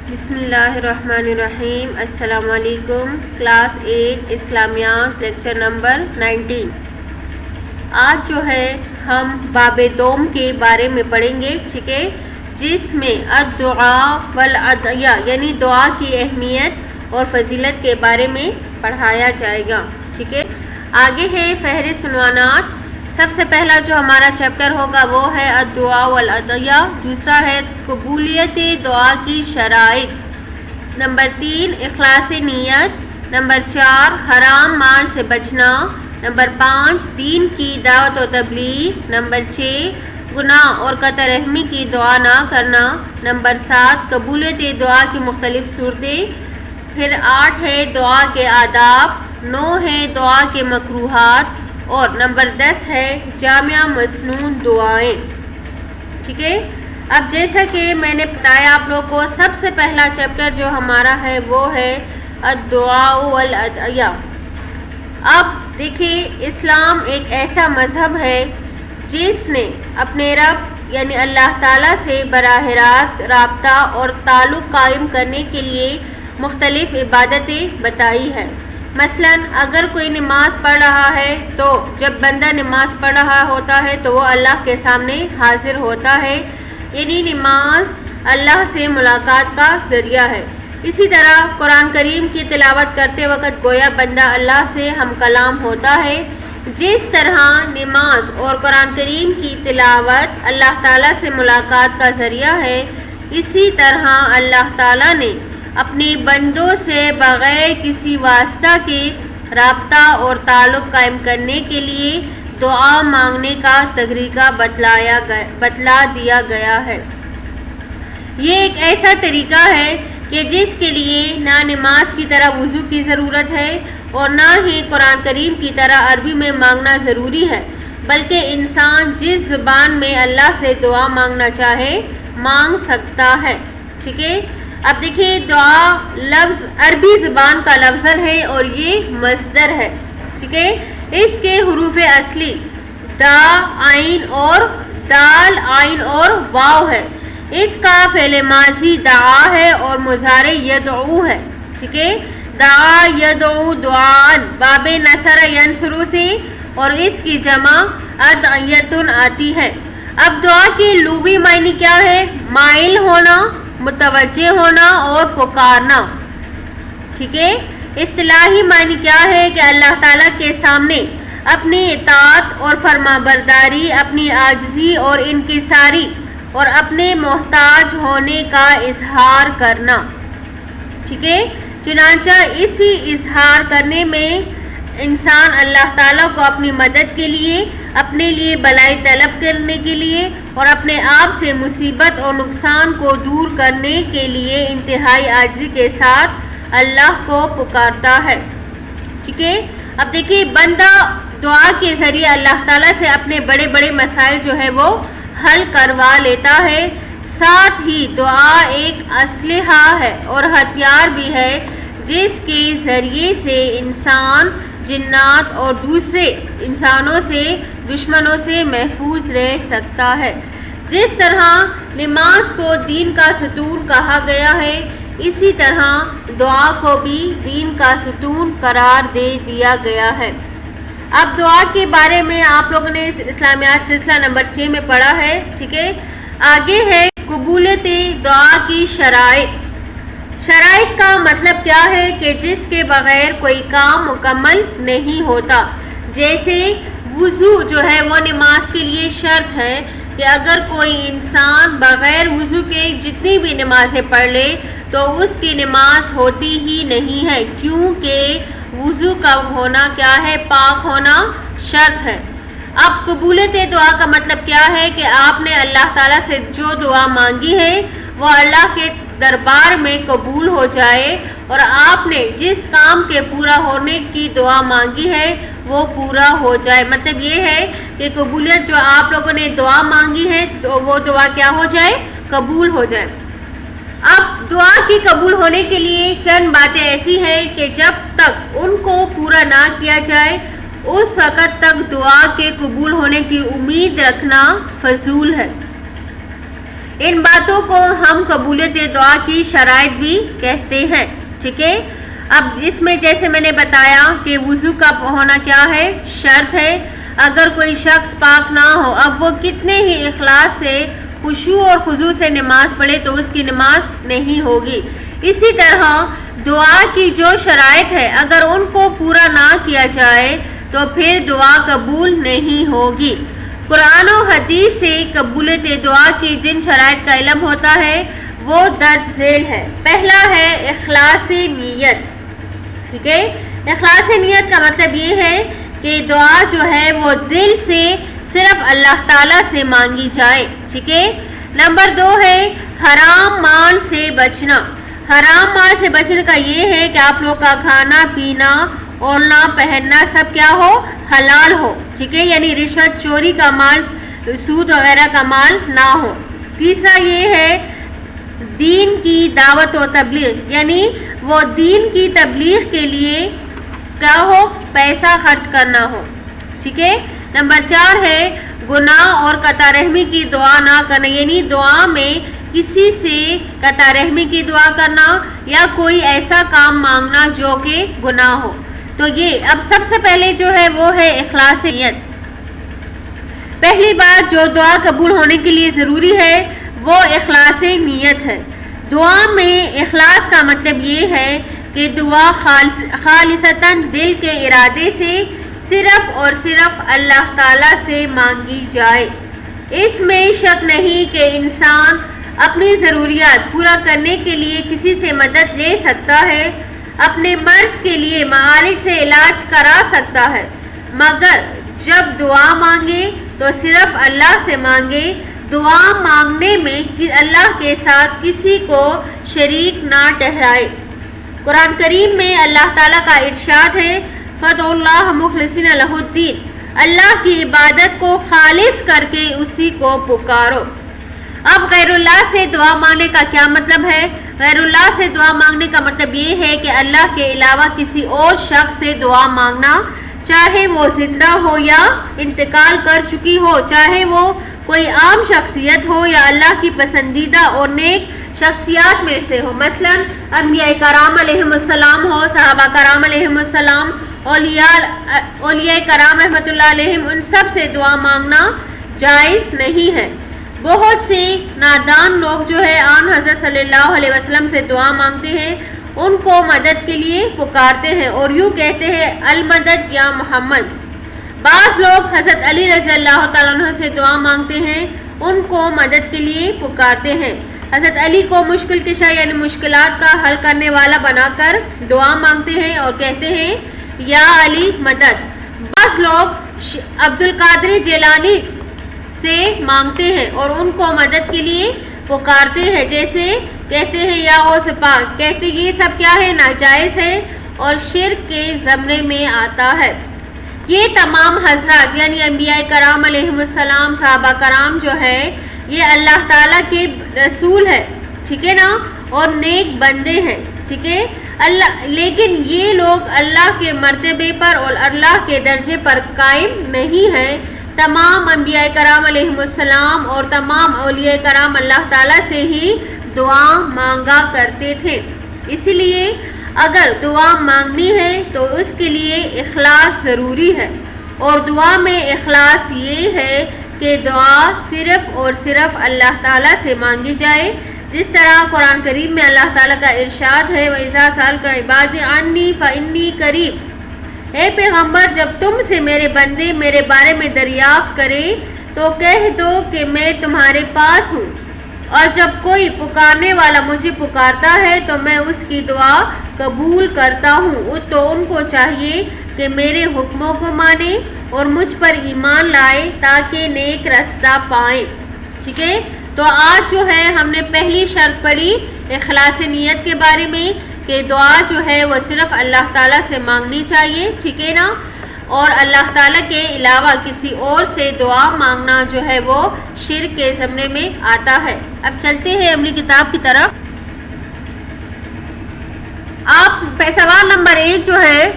بسم اللہ الرحمن الرحیم۔ السلام علیکم۔ کلاس 8 اسلامیات لیکچر نمبر 19۔ آج جو ہے ہم باب دوم کے بارے میں پڑھیں گے، ٹھیک ہے، جس میں الدعاء والعطیہ یعنی دعا کی اہمیت اور فضیلت کے بارے میں پڑھایا جائے گا، ٹھیک ہے۔ آگے ہے فہرست عنوانات۔ سب سے پہلا جو ہمارا چیپٹر ہوگا وہ ہے الدعاء والعطیہ، دوسرا ہے قبولیت دعا کی شرائط، نمبر 3 اخلاص نیت، نمبر 4 حرام مال سے بچنا، نمبر 5 دین کی دعوت و تبلیغ، نمبر 6 گناہ اور قطع رحمی کی دعا نہ کرنا، نمبر 7 قبولیت دعا کی مختلف صورتیں، پھر 8 ہے دعا کے آداب، 9 ہے دعا کے مکروہات، اور نمبر 10 ہے جامع مسنون دعائیں، ٹھیک ہے۔ اب جیسا کہ میں نے بتایا آپ لوگ کو، سب سے پہلا چیپٹر جو ہمارا ہے وہ ہے الدعاء والعطیہ۔ اب دیکھیں، اسلام ایک ایسا مذہب ہے جس نے اپنے رب یعنی اللہ تعالیٰ سے براہ راست رابطہ اور تعلق قائم کرنے کے لیے مختلف عبادتیں بتائی ہے۔ مثلا اگر کوئی نماز پڑھ رہا ہے تو جب بندہ نماز پڑھ رہا ہوتا ہے تو وہ اللہ کے سامنے حاضر ہوتا ہے، یعنی نماز اللہ سے ملاقات کا ذریعہ ہے۔ اسی طرح قرآن کریم کی تلاوت کرتے وقت گویا بندہ اللہ سے ہم کلام ہوتا ہے۔ جس طرح نماز اور قرآن کریم کی تلاوت اللہ تعالیٰ سے ملاقات کا ذریعہ ہے، اسی طرح اللہ تعالیٰ نے اپنے بندوں سے بغیر کسی واسطہ کے رابطہ اور تعلق قائم کرنے کے لیے دعا مانگنے کا طریقہ بتلا دیا گیا ہے۔ یہ ایک ایسا طریقہ ہے کہ جس کے لیے نہ نماز کی طرح وضو کی ضرورت ہے اور نہ ہی قرآن کریم کی طرح عربی میں مانگنا ضروری ہے، بلکہ انسان جس زبان میں اللہ سے دعا مانگنا چاہے مانگ سکتا ہے، ٹھیک ہے۔ اب دیکھیں، دعا لفظ عربی زبان کا لفظ ہے اور یہ مصدر ہے، ٹھیک ہے۔ اس کے حروف اصلی دا، عین اور دال، عین اور واو ہے۔ اس کا فعل ماضی دعا ہے اور مضارع یدعو ہے، ٹھیک ہے۔ دعا یدعو دعان باب نصر ینصر سے، اور اس کی جمع ادعیتن آتی ہے۔ اب دعا کے لغوی معنی کیا ہے؟ مائل ہونا، متوجہ ہونا اور پکارنا، ٹھیک ہے۔ اصطلاحی معنی کیا ہے کہ اللہ تعالیٰ کے سامنے اپنی اطاعت اور فرما برداری، اپنی عاجزی اور انکساری اور اپنے محتاج ہونے کا اظہار کرنا، ٹھیک ہے۔ چنانچہ اسی اظہار کرنے میں انسان اللہ تعالیٰ کو اپنی مدد کے لیے، اپنے لیے بلائی طلب کرنے کے لیے اور اپنے آپ سے مصیبت اور نقصان کو دور کرنے کے لیے انتہائی عاجزی کے ساتھ اللہ کو پکارتا ہے، ٹھیک ہے۔ اب دیکھیے، بندہ دعا کے ذریعے اللہ تعالیٰ سے اپنے بڑے بڑے مسائل جو ہے وہ حل کروا لیتا ہے۔ ساتھ ہی دعا ایک اسلحہ ہے اور ہتھیار بھی ہے جس کے ذریعے سے انسان جنات اور دوسرے انسانوں سے، دشمنوں سے محفوظ رہ سکتا ہے۔ جس طرح نماز کو دین کا ستون کہا گیا ہے، اسی طرح دعا کو بھی دین کا ستون قرار دے دیا گیا ہے۔ اب دعا کے بارے میں آپ لوگوں نے اسلامیات سلسلہ نمبر 6 میں پڑھا ہے، ٹھیک ہے۔ آگے ہے قبولیت دعا کی شرائط۔ شرائط کا مطلب کیا ہے کہ جس کے بغیر کوئی کام مکمل نہیں ہوتا۔ جیسے وضو جو ہے وہ نماز کے لیے شرط ہے کہ اگر کوئی انسان بغیر وضو کے جتنی بھی نمازیں پڑھ لے تو اس کی نماز ہوتی ہی نہیں ہے، کیونکہ وضو کا ہونا کیا ہے؟ پاک ہونا شرط ہے۔ اب قبولیت دعا کا مطلب کیا ہے کہ آپ نے اللہ تعالیٰ سے جو دعا مانگی ہے وہ اللہ کے دربار میں قبول ہو جائے، اور آپ نے جس کام کے پورا ہونے کی دعا مانگی ہے وہ پورا ہو جائے۔ مطلب یہ ہے کہ قبولیت جو آپ لوگوں نے دعا مانگی ہے تو وہ دعا کیا ہو جائے؟ قبول ہو جائے۔ اب دعا کی قبول ہونے کے لیے چند باتیں ایسی ہیں کہ جب تک ان کو پورا نہ کیا جائے اس وقت تک دعا کے قبول ہونے کی امید رکھنا فضول ہے۔ ان باتوں کو ہم قبولیت دعا کی شرائط بھی کہتے ہیں، ٹھیک ہے۔ اب اس میں جیسے میں نے بتایا کہ وضو کا ہونا کیا ہے، شرط ہے۔ اگر کوئی شخص پاک نہ ہو، اب وہ کتنے ہی اخلاص سے، خشوع اور خضوع سے نماز پڑھے تو اس کی نماز نہیں ہوگی۔ اسی طرح دعا کی جو شرائط ہے، اگر ان کو پورا نہ کیا جائے تو پھر دعا قبول نہیں ہوگی۔ قرآن و حدیث سے قبولیت دعا کی جن شرائط کا علم ہوتا ہے وہ درج ذیل ہے۔ پہلا ہے اخلاص نیت، ٹھیک ہے۔ اخلاص نیت کا مطلب یہ ہے کہ دعا جو ہے وہ دل سے صرف اللہ تعالیٰ سے مانگی جائے، ٹھیک ہے۔ نمبر 2 ہے حرام مال سے بچنا۔ حرام مال سے بچنے کا یہ ہے کہ آپ لوگ کا کھانا پینا اوڑھنا پہننا سب کیا ہو، حلال ہو، ٹھیک ہے، یعنی رشوت چوری کا مال، سود وغیرہ کا مال نہ ہو۔ تیسرا یہ ہے دین کی دعوت و تبلیغ، یعنی وہ دین کی تبلیغ کے لیے کیا ہو، پیسہ خرچ کرنا ہو، ٹھیک ہے۔ نمبر 4 ہے گناہ اور قطع رحمی کی دعا نہ کرنا، یعنی دعا میں کسی سے قطع رحمی کی دعا کرنا یا کوئی ایسا کام مانگنا جو کہ گناہ ہو۔ تو یہ اب سب سے پہلے جو ہے وہ ہے اخلاص نیت۔ پہلی بات جو دعا قبول ہونے کے لیے ضروری ہے وہ اخلاص نیت ہے۔ دعا میں اخلاص کا مطلب یہ ہے کہ دعا خالصتاً دل کے ارادے سے صرف اور صرف اللہ تعالیٰ سے مانگی جائے۔ اس میں شک نہیں کہ انسان اپنی ضروریات پورا کرنے کے لیے کسی سے مدد لے سکتا ہے، اپنے مرض کے لیے معالج سے علاج کرا سکتا ہے، مگر جب دعا مانگے تو صرف اللہ سے مانگے۔ دعا مانگنے میں اللہ کے ساتھ کسی کو شریک نہ ٹھہرائے۔ قرآن کریم میں اللہ تعالیٰ کا ارشاد ہے فَادْعُوا اللَّهَ مُخْلِصِينَ لَهُ الدِّينَ، اللہ کی عبادت کو خالص کر کے اسی کو پکارو۔ اب غیر اللہ سے دعا مانگنے کا کیا مطلب ہے؟ غیر اللہ سے دعا مانگنے کا مطلب یہ ہے کہ اللہ کے علاوہ کسی اور شخص سے دعا مانگنا، چاہے وہ زندہ ہو یا انتقال کر چکی ہو، چاہے وہ کوئی عام شخصیت ہو یا اللہ کی پسندیدہ اور نیک شخصیات میں سے ہو، مثلا انبیاء کرام علیہم السلام ہو، صحابہ کرام علیہم السلام، اولیاء کرام رحمۃ اللہ علیہم، ان سب سے دعا مانگنا جائز نہیں ہے۔ بہت سے نادان لوگ جو ہے آن حضرت صلی اللہ علیہ وسلم سے دعا مانگتے ہیں، ان کو مدد کے لیے پکارتے ہیں اور یوں کہتے ہیں المدد یا محمد۔ بعض لوگ حضرت علی رضی اللہ تعالیٰ عنہ سے دعا مانگتے ہیں، ان کو مدد کے لیے پکارتے ہیں۔ حضرت علی کو مشکل کشا یعنی مشکلات کا حل کرنے والا بنا کر دعا مانگتے ہیں اور کہتے ہیں یا علی مدد۔ بعض لوگ عبد القادر جیلانی سے مانگتے ہیں اور ان کو مدد کے لیے پکارتے ہیں، جیسے کہتے ہیں یا غوث پاک، کہتے یہ سب کیا ہے، ناجائز ہے اور شرک کے زمرے میں آتا ہے۔ یہ تمام حضرات یعنی انبیاء کرام علیہم السلام، صحابہ کرام جو ہے یہ اللہ تعالیٰ کے رسول ہے، ٹھیک ہے نا، اور نیک بندے ہیں، ٹھیک ہے۔ لیکن یہ لوگ اللہ کے مرتبے پر اور اللہ کے درجے پر قائم نہیں ہیں۔ تمام انبیاء کرام علیہم السلام اور تمام اولیاء کرام اللہ تعالیٰ سے ہی دعا مانگا کرتے تھے۔ اسی لیے اگر دعا مانگنی ہے تو اس کے لیے اخلاص ضروری ہے، اور دعا میں اخلاص یہ ہے کہ دعا صرف اور صرف اللہ تعالیٰ سے مانگی جائے، جس طرح قرآن کریم میں اللہ تعالیٰ کا ارشاد ہے وَإِذَا سَأَلَكَ عِبَادِي عَنِّي فَإِنِّي قَرِيبٌ، اے پیغمبر جب تم سے میرے بندے میرے بارے میں دریافت کرے تو کہہ دو کہ میں تمہارے پاس ہوں، اور جب کوئی پکارنے والا مجھے پکارتا ہے تو میں اس کی دعا قبول کرتا ہوں۔ تو ان کو چاہیے کہ میرے حکموں کو مانیں اور مجھ پر ایمان لائے تاکہ نیک رستہ پائیں، ٹھیک ہے۔ تو آج جو ہے ہم نے پہلی شرط پڑھی اخلاص نیت کے بارے میں کہ دعا جو ہے وہ صرف اللہ تعالیٰ سے مانگنی چاہیے، ٹھیک ہے نا، اور اللہ تعالیٰ کے علاوہ کسی اور سے دعا مانگنا جو ہے وہ شرک کے زمرے میں آتا ہے۔ اب چلتے ہیں اپنی کتاب کی طرف۔ آپ سوال نمبر 1 جو ہے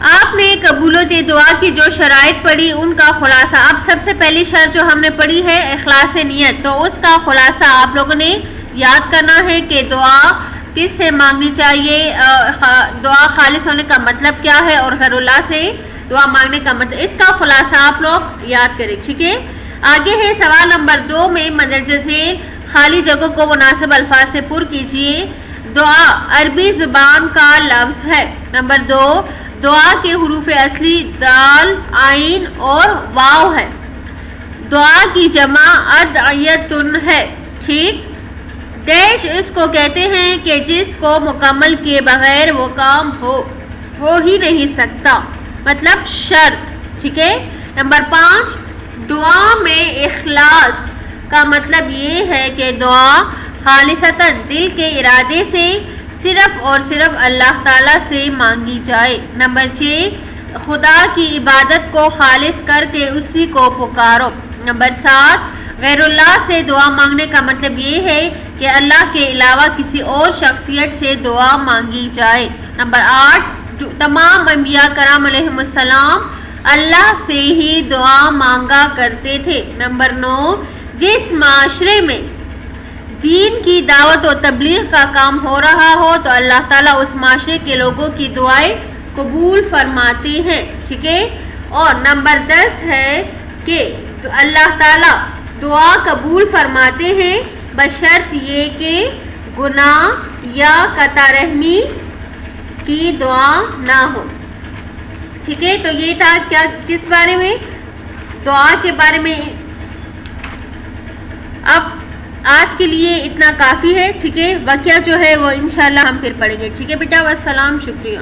آپ نے قبولیت دعا کی جو شرائط پڑھی ان کا خلاصہ، اب سب سے پہلی شرط جو ہم نے پڑھی ہے اخلاص نیت، تو اس کا خلاصہ آپ لوگوں نے یاد کرنا ہے کہ دعا کس سے مانگنی چاہیے، دعا خالص ہونے کا مطلب کیا ہے، اور غیر اللہ سے دعا مانگنے کا مطلب، اس کا خلاصہ آپ لوگ یاد کریں، ٹھیک ہے۔ آگے ہے سوال نمبر 2 میں مندرجہ ذیل خالی جگہوں کو مناسب الفاظ سے پر کیجیے۔ دعا عربی زبان کا لفظ ہے۔ نمبر 2، دعا کے حروف اصلی دال، عین اور واو ہے۔ دعا کی جمع ادعیتن ہے، ٹھیک۔ ڈیش اس کو کہتے ہیں کہ جس کو مکمل کیے بغیر وہ کام ہو ہی نہیں سکتا، مطلب شرط، ٹھیک ہے۔ نمبر 5، دعا میں اخلاص کا مطلب یہ ہے کہ دعا خالصتاً دل کے ارادے سے صرف اور صرف اللہ تعالیٰ سے مانگی جائے۔ نمبر 6، خدا کی عبادت کو خالص کر کے اسی کو پکارو۔ نمبر 7، غیر اللہ سے دعا مانگنے کا مطلب یہ ہے کہ اللہ کے علاوہ کسی اور شخصیت سے دعا مانگی جائے۔ نمبر 8، تمام انبیاء کرام علیہم السلام اللہ سے ہی دعا مانگا کرتے تھے۔ نمبر 9، جس معاشرے میں دین کی دعوت و تبلیغ کا کام ہو رہا ہو تو اللہ تعالیٰ اس معاشرے کے لوگوں کی دعائیں قبول فرماتے ہیں، ٹھیک ہے۔ اور نمبر 10 ہے کہ اللہ تعالیٰ دعا قبول فرماتے ہیں بشرط یہ کہ گناہ یا قطع رحمی کی دعا نہ ہو، ٹھیک ہے۔ تو یہ تھا کیا کس بارے میں، دعا کے بارے میں۔ اب آج کے لیے اتنا کافی ہے، ٹھیک ہے۔ بقیہ جو ہے وہ انشاءاللہ ہم پھر پڑھیں گے، ٹھیک ہے بیٹا۔ والسلام، شکریہ۔